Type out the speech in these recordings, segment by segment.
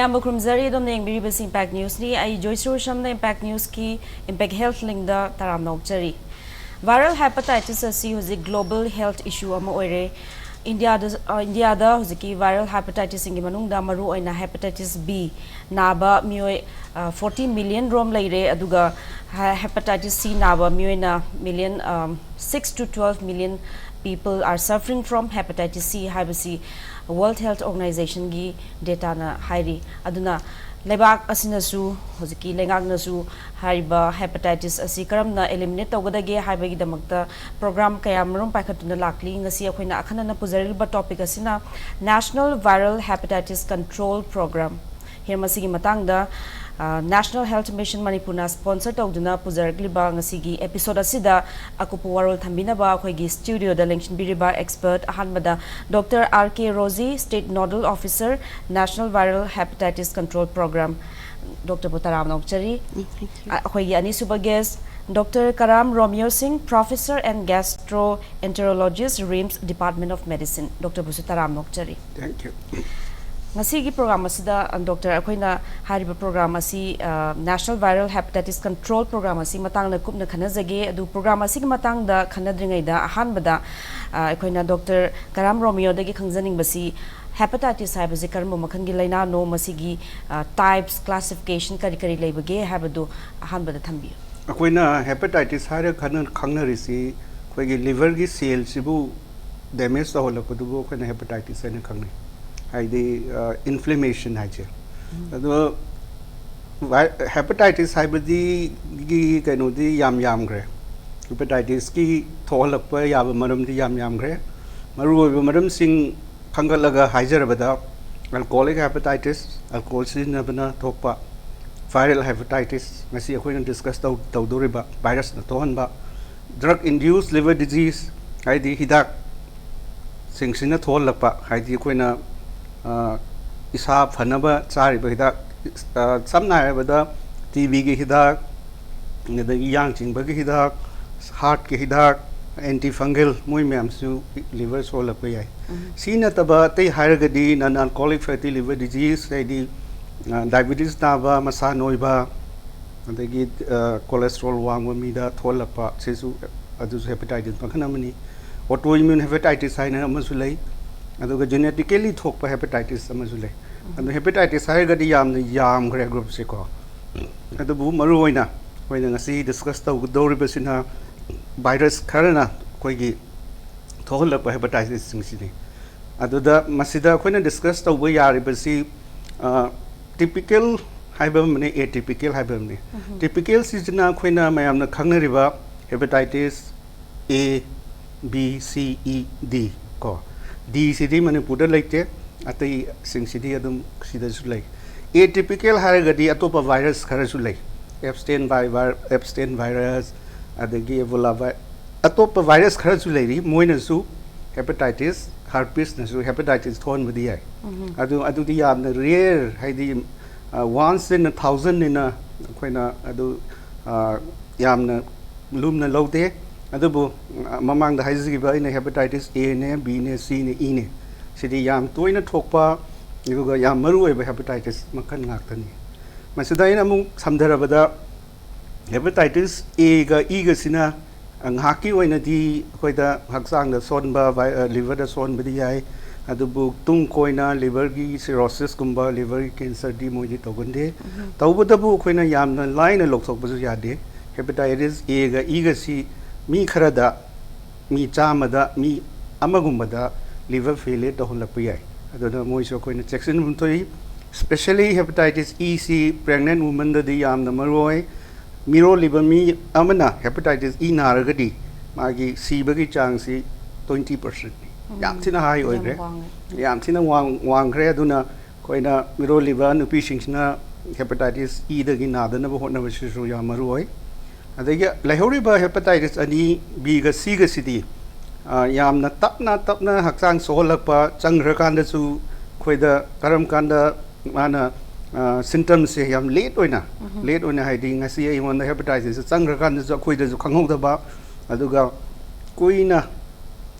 Mayam Krumzari dom neng biribas Impact News ni ay Joyshree Usham na Impact News ki Impact Health link da taram naukchari. Viral hepatitis asi huzik global health issue ama oire. India da huziki viral hepatitis ingi manung da maru oina hepatitis B naba mioi 40 million rom laire aduga hepatitis C naba mioi na million 6 to 12 million people are suffering from hepatitis C habasi World Health Organization gi data na hairi aduna lebak asinasu hoziki lengagnasu hariba hepatitis asi karamna eliminate tawgadage haibagi damakta program kayamrum paikhatuna lakli ngasi akoina akhana na puzariba topic asina National Viral Hepatitis Control Program hirmasigi matangda National Health Mission Manipur na sponsor tawduna puzargliba ngasigi episode asida akupu warol thambinaba akoigi studio da lengthin biriba expert ahanbada Dr. RK ROSEY State Nodal Officer National Viral Hepatitis Control Program Dr. Butaram Nokchari akoigi anisuba guest Dr. KARAM ROMEO Singh Professor and Gastroenterologist RIMS Department of Medicine Dr. Butaram Nokchari Thank you. Ngasigi program asida Dr. akoina hariba program asi National Viral Hepatitis Control Program asi matang na kupna khanajage adu program asi ki matang da khanadringai da ahanbada akoina Dr. KARAM ROMEO dagi khangjaning basi hepatitis haibasi karmo makhan gi laina no masigi types classification kari kari leibage habadu ahanbada thambi akoina hepatitis hare khangnarisi khoigi liver gi cell sibu damage to holapadu akoina hepatitis ane khangni inflammation haje ado hepatitis haibadi gi kaino di yam gre hepatitis ki tholakpa yaba maram di yam gre maru maram sing khangalaga haijarabada alcoholic hepatitis alcohol sinabana thokpa viral hepatitis ngasi akoina discuss tawdoriba virus na tohanba drug induced liver disease haidi hidak singsina tholakpa haidi akoina isa phanaba chari bahida samna bada TB ge hidak nedagi yang ching bagi hidak heart ke hidak antifungal moi myam su liver sol pa yai sina taba te haragadi non alcoholic fatty liver disease di diabetes taba masa noiba adagi cholesterol wang mi da tholapa sesu adu hepatitis pakhanamani autoimmune hepatitis haina amasulai aduga genetically thokpa hepatitis amazule adu hepatitis haigadi yam gre group se ko adu bu maru hoina ngasi discuss tawdoribasina virus kharana koigi thohlakpa hepatitis singsini aduda masida koina discuss tawba yaribasi typical haibamne atypical haibamne typical sijna koina mayamna khangnariba hepatitis A B C E D ko D city Manipur like atai sing city adum sida sulai atypical haragadi atopa virus kharasulai Epstein virus adagi Ebola atopa virus kharasulai moina su hepatitis herpes nasu hepatitis thon mudi ai adu di yamna rare haidi once in 1,000 in a koina adu yamna lumna lowte adubu mamang da haizigi ba ina hepatitis A ne B ne C ne E ne sidi yam toina thokpa ibuga yam maru oiba hepatitis makhan ngaktani masida ina mu samdharabada hepatitis A ga E ga sina anghaki oina di koida haksang da sonba liver da son bidi yai adubu tung koina liver gi cirrhosis kumba liver cancer di moji togunde tawbudabu koina yam na line lokthok bazu yade hepatitis A ga E ga si mi kharada mi chamada mi amagumbada liver failure to holakpa yai adona moiso koina section buntoi especially hepatitis E C pregnant woman da di yam na maroi miro liver mi amana hepatitis E naragadi magi C bagi chang si 20% yam thina high oigre yam thina wang gre aduna koina miro liver nupi singsna hepatitis E da gi nadana bo hotna basisu yam maroi adagi lahoriba hepatitis ani B ga C ga sidi yamna tapna haksang soholakpa changrakan da su khoida karam kanda mana symptoms se yam late oina haidi ngasi ai mon hepatitis changrakan da khoida ju khanghauda ba aduga kuina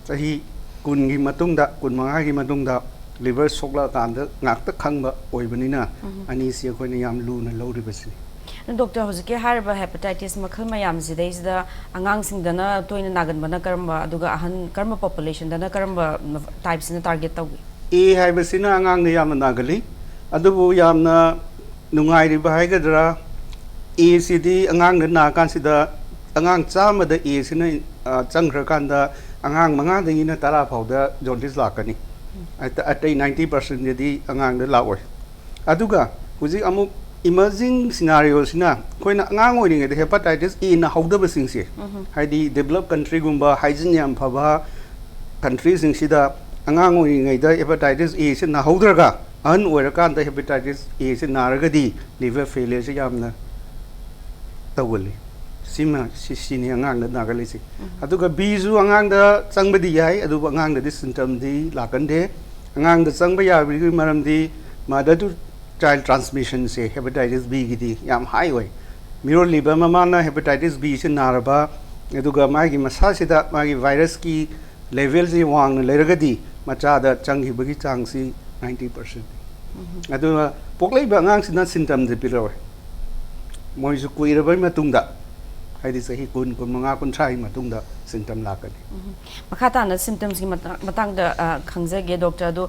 sahi kun gi matungda kun manga gi matungda liver sokla kanda ngakta khangba oibanina ani si khoi na yam lu na lori basi Doctor hojike harba hepatitis makhal mayam zidais da angang sing dana toina nagan bana karamba aduga ahan karma population dana karamba types na target tawgi e hai basina angang ne yam nagali adubu yamna nungai ri bai gadra e cd angang na kan sida angang chama da e sina changra kan da angang manga da ina tara phauda jaundice lakani atai 90% di angang da lawoi aduga huji amuk emerging scenarios na koina angang oi ning hepatitis E na hauda basing se haidi developed country gumba hygiene yam phaba countries sing sida angang oi ning da hepatitis E se na haudraga an oira kan da hepatitis E se naraga di liver failure se yamna tawali sima sini angang da nagali si aduga B zu angang da changbadi yai adu angang da symptom di lakande angang da changba ya bi maram di mother to child transmission se hepatitis B gidi yam high way miro liver mama na hepatitis B se naraba aduga magi masa sida magi virus ki level se wang leragadi macha da changi bagi chang si 90% aduga poklai ba ngang sina symptom de pirawe moi su kuira ba matungda haidi sahi kun manga kun trai matungda symptom lakani makata na symptoms ki matang da khangzage doctor do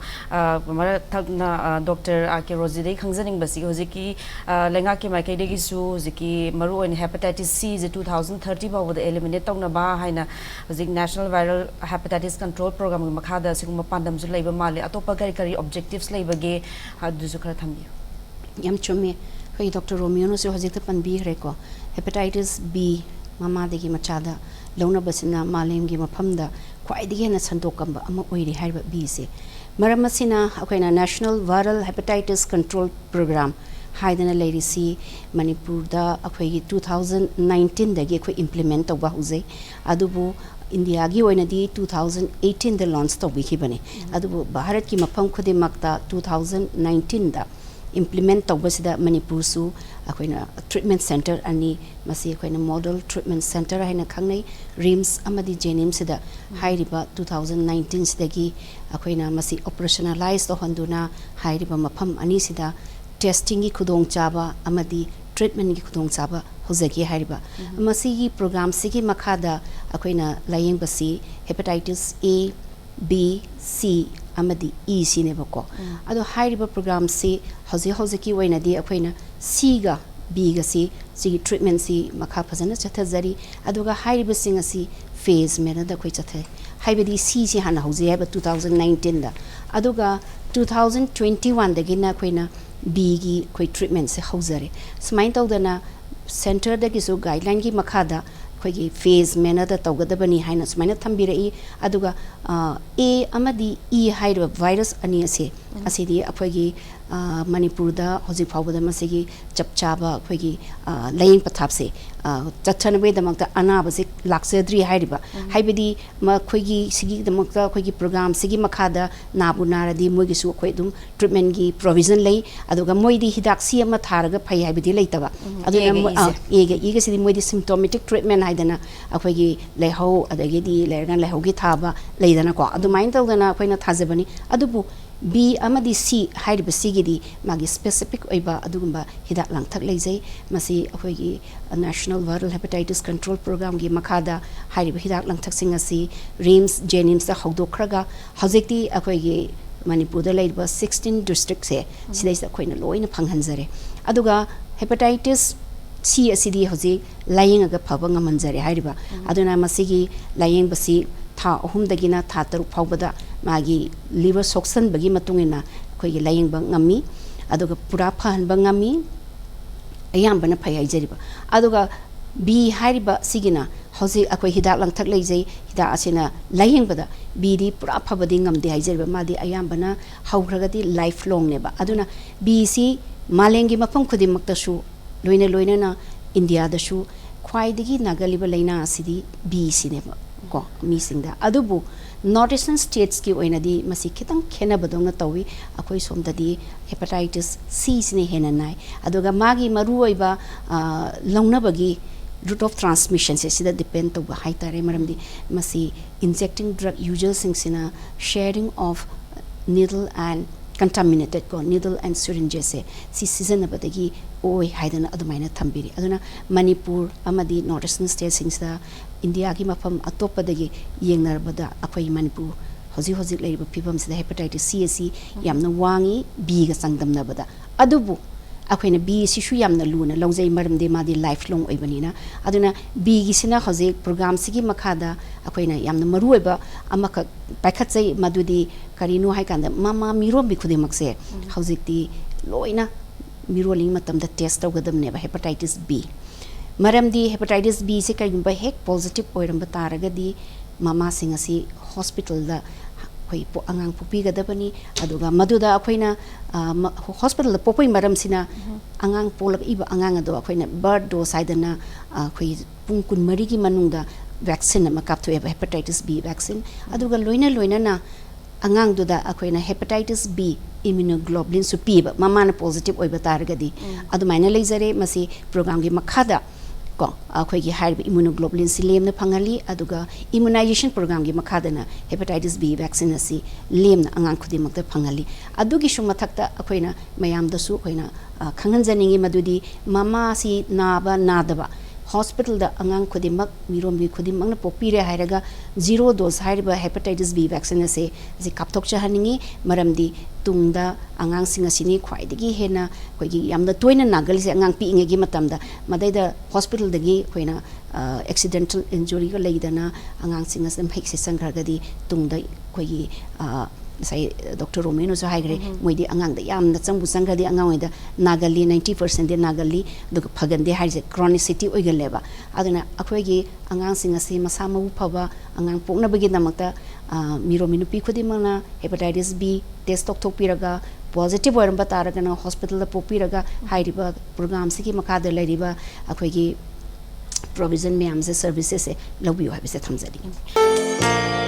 mara thakna doctor ake rozi dei khangzaning basi hojiki lenga ki mai kai degi su hojiki maru in hepatitis C is 2030 ba wada eliminate tawna ba haina hojik national viral hepatitis control program ki makada siguma pandam ju leiba male atopa gari kari objectives leibage hadu ju khara thambi yam chume khoi Dr. Romeo no se hojik ta panbi reko hepatitis B mama degi machada launa basina malem gi mafamda khwaidigi na sandokamba ama oiri haiba B se maramasina akoina national viral hepatitis control program haidana lady si Manipur da akoi 2019 dagi akoi implement tawba huzai adubu India gi oina di 2018 da launch tawbi khibane adubu Bharat ki mafam khudi makta 2019 da implement tawbasida Manipur su akoina treatment center ani masi akoina model treatment center haina khangnai RIMS amadi JNIM sida hairiba 2019 sidagi akoina masi operationalize to handuna hairiba mafam ani sida testing gi khudong chaba amadi treatment gi khudong chaba hozagi hairiba masi gi program sigi makhada akoina layeng basi hepatitis A B C amadi E sinebako ado hairiba program si hozi ki waina di akoina C ga B ga si treatment si makha phajana chathajari aduga hairiba singa si phase mena da koi chathe haibadi C si hana hozi haiba 2019 da aduga 2021 da gina koina B gi koi treatment se hozare smain tawdana center da gi so guideline gi makha da khoi phase mena da tawgadabani haina smaina thambirei aduga A amadi E hairiba virus ani ase asidi aphogi Manipur da hoji phawbada masigi chapchaba khoi laying pathapse chachanwe damakta anaba se laksedri hairiba haibadi ma khoi sigi damakta khoi program sigi makhada nabu naradi mogi su khoi dum treatment gi provision lay aduga moidi hidak si ama tharaga phai haibadi leitaba aduna ega sidi moidi symptomatic treatment haidana akhoi leho adagi di lergan leho gi thaba leidana ko adumain tawdana khoina thajabani adubu B amadi C hairiba sigidi magi specific oiba adugumba hidak langthak leijai masi akhoi national viral hepatitis control program gi makhada hairiba hidak langthak singa si RIMS JNIMS da hawdokraga hojekti akhoi Manipur da leiba 16 district se sidai akhoi na loina phanghanjare aduga hepatitis C asidi hoji laying aga phaba ngamanjare hairiba aduna masigi laying basi tha ahum dagina tha taruk phawbada magi liver soction bagi matungina khoi laying bang ngami aduga pura phan bang ngami ayam bana phai haijariba aduga B hairiba sigina hoji akhoi hidak langthak leijai hida asina laying bada B di pura phabadi ngamde haijariba madi ayam bana haugragadi lifelong neba aduna B si malengi mafam khudi maktashu loina na India da shu khwaidigi nagaliba laina asidi B sineba ko misingda adubu northeastern states ki oina di masi khitang khena badongna tawi akoi somdadi hepatitis C sine hena nai aduga magi maru oiba longna bagi route of transmission se sida depend to haitare maramdi masi injecting drug users sing sina sharing of needle and contaminated ko needle and syringe se si season abadagi oi haidana adumaina thambiri aduna Manipur amadi northeastern state singsa India ki mafam atopadagi yengnarbada akhoi Manipur hoji leriba pibam sida hepatitis C asi yamna wangi B ga sangdamnabada adubu akhoi B sisu yamna luna longjai maramde madi lifelong oibanina aduna B gi sina hoji program sigi makhada akhoi na yamna marueba amaka paikhatsai madudi karino hai kanda mama miro bi khudimakse hojikti loina miroling matamda test tawgadamne ba hepatitis B maramdi hepatitis B se kayumba hek positive oiramba taragadi mama singasi hospital da khoi po angang pupi gadabani aduga maduda akhoina hospital da popoi maram sina angang polak iba angang ado akhoina birth dose saidana khoi pung kun mari gi manungda vaccine ama kaptho hepatitis B vaccine aduga loina na angang duda akhoina hepatitis B immunoglobulin su piba mama na positive oiba taragadi adumaina leizare masi program gi makhada ko akhoi gi hair immunoglobulin si lemna phangali aduga immunization program gi makhadana hepatitis B vaccine asi lemna angang khudi makta phangali adugi shu mathakta akhoina mayam da su akhoina khangan janingi madudi mama si naba nadaba hospital da angang khudimak mirombi khudimang na popire hairaga zero dose hairiba hepatitis B vaccine ase ji kapthok chahaningi maramdi tungda angang singa sini khwaidigi hena khoigi yamda toina nagal se angang pi ingegi matamda madaida hospital dagi khoina accidental injury ga leidana angang singa sam hek se sangragadi tungda khoigi sai Dr. Romeo so haigre moidi angang da yamna changbu sangradi angang oida nagali 90% de nagali dug phagande haije chronicity oigaleba aduna akhoigi angang singa se masa mabu phaba angang pokna bagi namakta miromi nupi khudimana hepatitis B test tok piraga positive oiramba taragana hospital da popiraga hairiba program sigi makada leriba akhoigi provision me amse services se lobiyo habise thamjadi